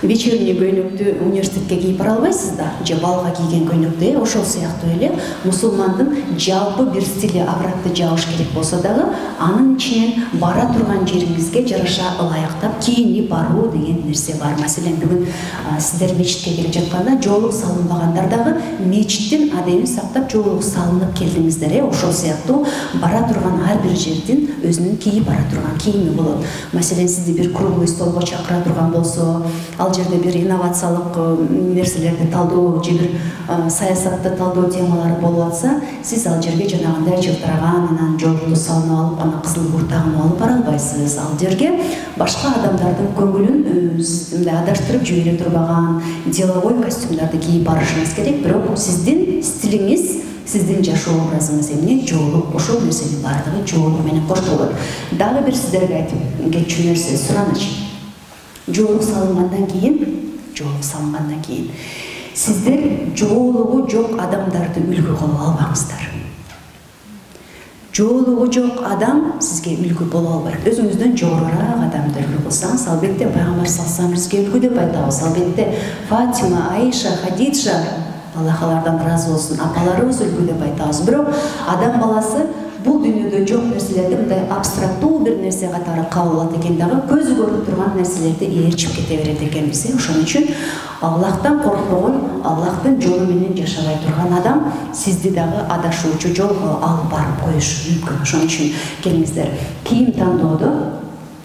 вечерний көйнөктү университетке кийип бара албайсыз да, же балга кийген көйнөктү, ошол сыяктуу эле мусулмандын жалпы бир стили авратты жабыш керек болсо дагы, анын ичинен бара турган жериңизге жараша ылайыктап кийинип баруу деген нерсе бар. Маселен, бүгүн сиздер мечитке келип жатканда жоолук салынбагандар дагы мечиттин адебин сактап жоолук салынып келдиңиздер. Ошол сыяктуу бара турган ар бир жердин өзүнүн кийип бара турган кийими болот. Маселен, сизди бир круглый столго чакыра турган болсо, ал жерде бир инновациялык нерселерди талдоо же бир саясатты талдоо темалары болуп атса, сиз ал жерге жанагындай жылтыраган анан жоолукту салынып алып, анан кызыл куртагын алып бара албайсыз. Ал жерге башка адамдардын көңүлүн мындай адаштырып жибере турбаган деловой костюмдарды кийип барышыңыз керек. Бирок сиздин стилиңиз, сиздин жашоо образыңыз эмне? Жоолук. Ошол нерсенин баардыгы жоолук менен коштолот. Дагы бир сиздерге айтып кетчү нерсе, сураныч. Жоолук салынгандан кийин сиздер жоолугу жок адамдарды үлгү кылып албаңыздар. Жоолугу жок адам сизге үлгү боло албайт. Өзүңүздөн жогорураак адамды үлгү кылсаңыз, албетте Пайгамбар саллаллаху алейхи вассаламга үлгү деп айтабыз. Албетте Фатима, Айша, Хадиджа, Аллах алардан разы болсун, апаларыбыз үлгү деп айтабыз. Бирок адам баласы бул дүйнөдө жок нерселерди мындай абстрактуу бир нерсе катары кабыл алат экен дагы, көзү көрүп турган нерселерди ээрчип кете берет экенбиз. Ошон үчүн Аллахтан коркпогон, Аллахтын жолу менен жашабай турган адам сизди дагы адашуучу жолго алып барып коюшу мүмкүн. Ошон үчүн келиңиздер, кийим тандоодо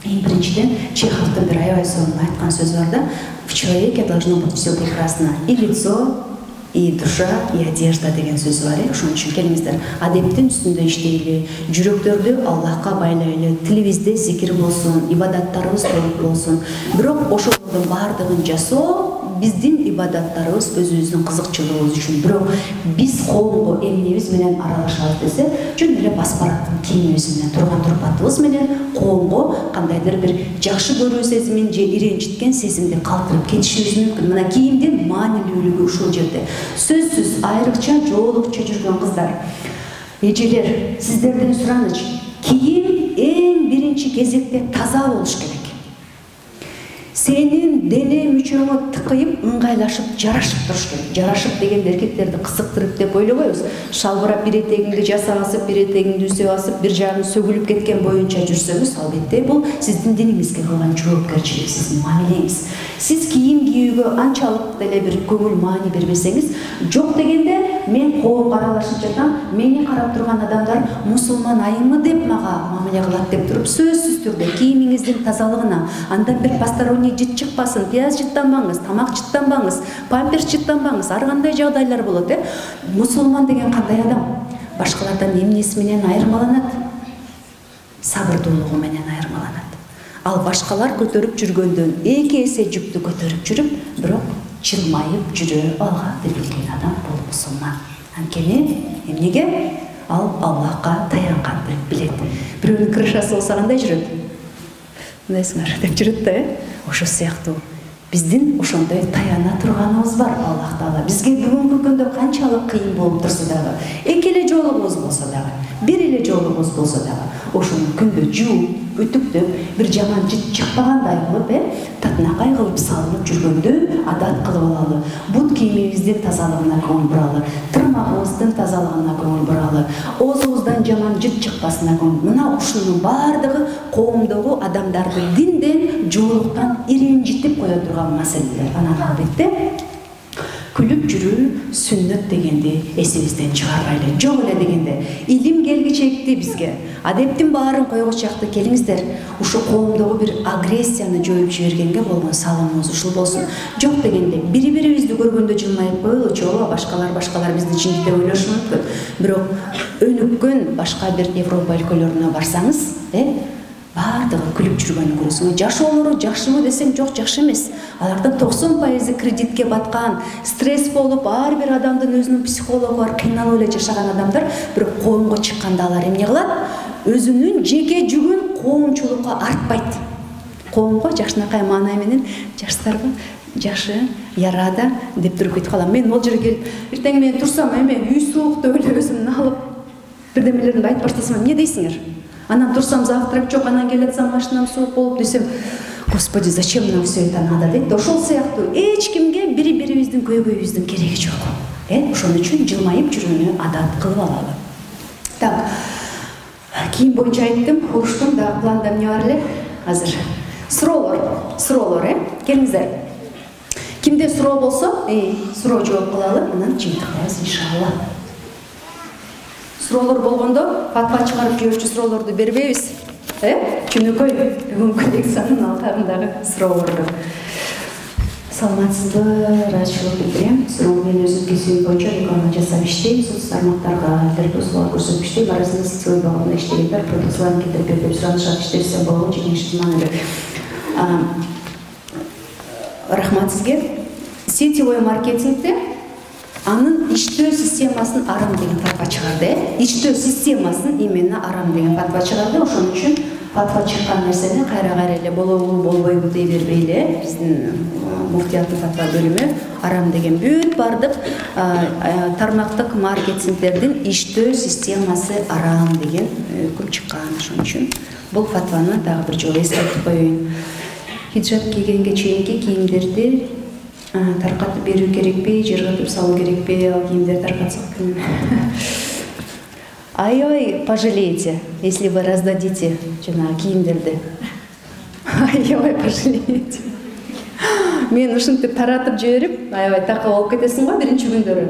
эң биринчиден Чеховдун бир аябай сонун айткан сөзү бар да: в человеке должно быть все прекрасно, и лицо, и душа, и одежда деген сөзү бар. Ошон үчүн келиңиздер, адептин үстүндө иштейли, жүрөктөрдү Аллахка байлайлы, тилибизде зикир болсун, ибадаттарыбыз толук болсун. Бирок ошолордун баардыгын жасоо биздин ибадаттарыбыз өзүбүздүн кызыкчылыгыбыз үчүн. Бирок биз коомго эмнебиз менен аралашабыз десе, жөн эле баспараттын кийимибиз менен, турган турпатыбыз менен коомго кандайдыр бир жакшы көрүү сезимин же иренчиткен сезимди калтырып кетишибиз мүмкүн. Мына кийимдин маанилүүлүгү ушул жерде. Сөзсүз, айрыкча жоолукчу жүргөн кыздар, эжелер, сиздерден сураныч, кийим эң биринчи кезекте таза болуш керек. Сенин дене мүчөңө тыкайып, ыңгайлашып, жарашып туруш керек. Жарашып дегенде эркектерди кызыктырып деп ойлобойбуз. Шалбырап бир этегиңди жасагасып, бир этегиңди үсө басып, бир жагың сөгүлүп кеткен боюнча жүрсөңүз, албетте бул сиздин диниңизге кылган жоопкерчилик, сиздин мамилеңиз. Сиз кийим кийүүгө анчалык деле бир көңүл маани бербесеңиз, жок дегенде мен коомго аралашып жатам, мени карап турган адамдар мусулман айымы деп мага мамиле кылат деп туруп, сөзсүз түрдө кийимиңиздин тазалыгына, андан бир посторонний жыт чыкпасын, пияз жыттанбаңыз, тамак жыттанбаңыз, памперс жыттанбаңыз, ар кандай жагдайлар болот. Мусулман деген кандай адам? Башкалардан эмнеси менен айырмаланат? Сабырдуулугу менен айырмаланат. Ал башкалар көтөрүп жүргөндөн 2 эсе жүктү көтөрүп жүрүп, бирок жылмайып жүрө алган билген адам бул мусулман. Анткени эмнеге? Ал Аллахка таянганды билет. Бирөөнүн крышасы болсо кандай жүрөт? Мындай деп жүрөт да, ошо сыяктуу биздин ошондой таяна турганыбыз бар. Аллах Таала бизге бүгүнкү күндө канчалык кыйын болуп турса дагы, эки эле жоолугубуз болсо дагы, бир эле жоолугубуз болсо дагы, ошону күндө жууп, үтүктөп, бир жаман жыт чыкпагандай кылып, татынакай кылып салынып жүргөндү адат кылып алалы. Бут кийимибиздин тазалыгына көңүл буралы, тырмагыбыздын тазалыгына көңүл буралы, оозубуздан жаман жыт чыкпасына көңүл. Мына ушунун баардыгы коомдогу адамдарды динден, жоолуктан иренжитип кое турган маселелер. Анан албетте күлүп жүрүү сүннөт дегенди эсибизден чыгарбайлы. Жок эле дегенде илим келгичекти бизге адептин баарын койгучакты келиңиздер, ушу коомдогу бир агрессияны жоюп жибергенге болгон салымыбыз ушул болсун. Жок дегенде бири-бирибизди көргөндө жылмайып коелучу, башкалар биздин ичинде деп ойлошу мүмкүн. Бирок өнүккөн башка бир Европа өлкөлөрүнө барсаңыз, баардыгы күлүп жүргөнүн көрөсүң. Жашоолору жакшымы десең, жок, жакшы эмес. Алардын 90% кредитке баткан, стресс болуп, ар бир адамдын өзүнүн психологу бар, кыйналып эле жашаган адамдар, бирок коомго чыкканда алар эмне кылат? Өзүнүн жеке жүгүн коомчулукка артпайт. Коомго жакшынакай маанай менен жаштарга жакшы ярада деп туруп кетип калам. Мен ол жерге келип, эртең мен турсам, үй суук деп эле өзүмдү алып, бирдемелерди айтып баштасам, эмне дейсиңер? Анан турсам завтрак жок, анан келатсам машинам суук болуп десем, Господи, зачем нам все это надо дейт. Ошол сыяктуу эч кимге бири-бирибиздин көйгөйүбүздүн кереги жок. Ошон үчүн жылмайып жүрүүнү адат кылып алалы. Так, кийин боюнча айттым, уруштум, дагы планда эмне бар эле? Азыр суроолор, келиңиздер. Кимде суроо болсо, суроо жооп кылалы, анан жыйынтыктайбыз иншалла. Суроолор болгондо фатва чыгарып жиберүүчү суроолорду бербейбиз. Күнөкөй бүгүнкү лекциянын алкагындагы суроолорду. Саламатсызбы, ыраазычылык билдирем. Суроо мен өзүм кесибим боюнча реклама жасап иштейм. Соц тармактарга алтернатив услуга көрсөтүп иштейм. Арасында сетевой багында иштегендер продукцияларын келтирип берип деп суранышат, иштесе болобу, жеке иштеман эле. Рахмат сизге. Сетевой маркетингде анын иштөө системасын арам деген фатва чыгарды. Иштөө системасын именно арам деген фатва чыгарды. Ошон үчүн фатва чыккан нерсени кайра эле болобу, болбойбу дей бербей эле биздин муфтияттын фатва бөлүмү арам деген бүт бардык тармактык маркетингдердин иштөө системасы арам деген өкүм чыккан. Ошон үчүн бул фатваны дагы бир жолу эскертип коеюн. Хиджаб кийгенге чейинки кийимдерди таркатып берүү керекпи, жыргытып салуу керекпи, ал кийимдерди таркатсак күн. Ай-ой, пожалеете, если вы раздадите кийимдерди. Ай-ой, пожалеете. Мен ушинтип таратып жиберип, аябай такы болуп кетесиң го биринчи күндөрү.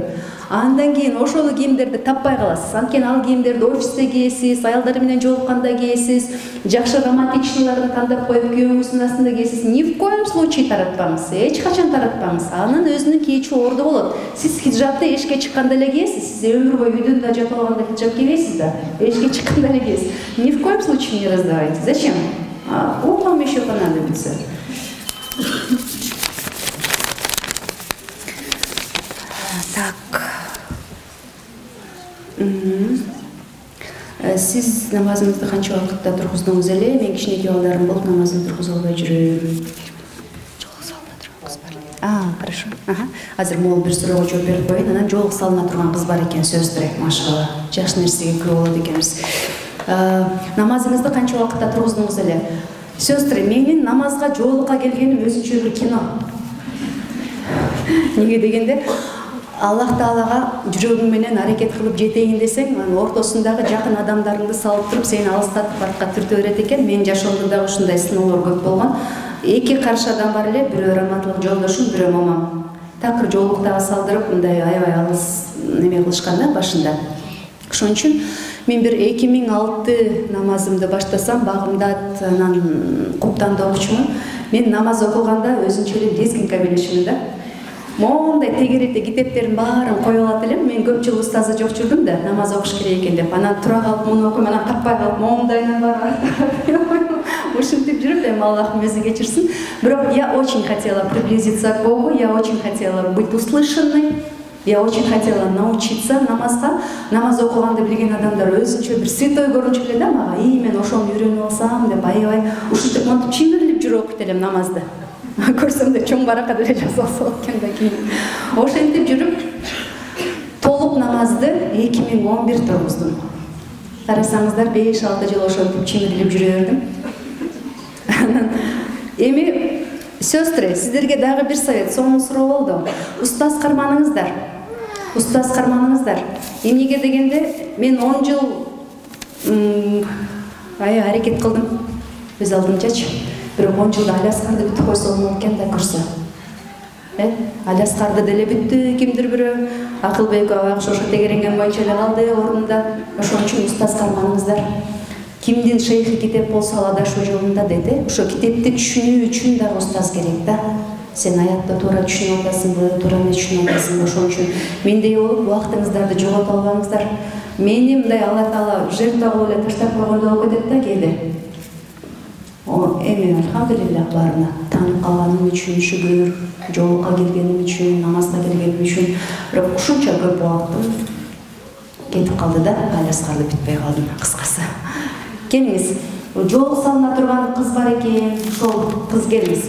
Андан кийин ошол кийимдерди таппай каласыз. Анткени ал кийимдерди офисте кийесиз, аялдар менен жолукканда кийесиз, жакшы романтичныйларды тандап коюп күйөөңүздүн астында кийесиз. Ни в коем случае таратпаңыз, эч качан таратпаңыз. Анын өзүнүн кийүүчү орду болот. Сиз хиджабты эшикке чыкканда эле кийесиз. Сиз өмүр бою үйдөн да жатып алганда хиджаб кийбейсиз да. Эшикке чыкканда эле кийесиз. Ни в коем случае не раздавайте. Зачем? Вам еще понадобится. Так. Сиз намазыңызды канча убакытта тургуздуңуз эле? Мен кичинекей балдарым болуп намазын тургуза албай жүрөм. Жоолук салына турган кыз бар. Хорошо. Азыр могул бир суроого жооп берип коеюн. Анан жоолук салына турган кыз бар экен, сөздөр, машалла. Жакшы нерсеге күбө болот экенбиз. Намазыңызды канча убакытта тургуздуңуз эле? Сөздөр, менин намазга жоолукка келгеним өзүнчө бир кино. Неге дегенде, Аллах Таалага жүрөгүң менен аракет кылып жетейин десең, анын ортосундагы жакын адамдарыңды салып туруп, сени алыстатып артка түртө берет экен. Менин жашоомдо дагы ушундай сыноолор көп болгон. Эки каршы адам бар эле, бирөө романтылык жолдошум, бирөө мамам. Такыр жоолуктагы салдырып, мындай аябай алыс неме кылышкан да башында. Ошон үчүн мен бир 2006 намазымды баштасам, багымдат, анан куптанда окучумун. Мен намаз окуганда өзүнчө эле лезгинка билишимин да. Мондай тегеретте китептердин баарын коюп алат элем. Мен көп жыл устазы жок жүрдүм да, намаз окуш керек экен деп. Анан тура калып муну окуйм, анан таппай калып мондайынан бар. Ушинтип жүрүп, эми Аллахым өзү кечирсин. Бирок я очень хотела приблизиться к Богу, я очень хотела быть услышанной. Я очень хотела научиться намазга. Намаз окуганды билген адамдар өзүнчө бир святой көрүнчү эле да мага. Мен ошону үйрөнүп алсам деп аябай ушинтип монтип чимирлип жүрүп окуйт элем намазды. Көрсөм да чоң барака деле жасалса экен да кийин. Ошентип жүрүп толук намазды 2011 тургуздум. Карасаңыздар 5-6 жыл ошентип чимирлип жүрө бердим. Эми сөздөр, сиздерге дагы бир совет, соңку суроо болду. Устаз карманыңыздар. Устаз карманыңыздар. Эмнеге дегенде, мен 10 жыл аракет кылдым. Өз алдымчачы. Бирок 10 жылда Алиаскарды бүтүп койсо болмок экен да көрсө. Алиаскарды деле бүттү, кимдир бирөө Акылбек аба ошо тегеренген боюнча эле калды ордунда. Ошон үчүн устаз карманыңыздар. Кимдин шейхи китеп болсо ал адашуу жолунда деди. Ошо китепти түшүнүү үчүн дагы устаз керек да. Сен аятты туура түшүнүп атасыңбы, туура эмес түшүнүп атасыңбы? Ошон үчүн мендей болуп убактыңыздарды жогото албаңыздар. Мени мындай Алла Таала жертва кылып эле таштап койгондой болуп кетет да кээде. Эми алхамдулиллах баарына таанып калганым үчүн шүгүр, жолукка келгеним үчүн, намазга келгеним үчүн. Бирок ушунча көп убактым кетип калды да, Алиаскарды бүтпөй калдым кыскасы. Келиңиз, жолук салына турган кыз бар экен, ошол кыз келиңиз.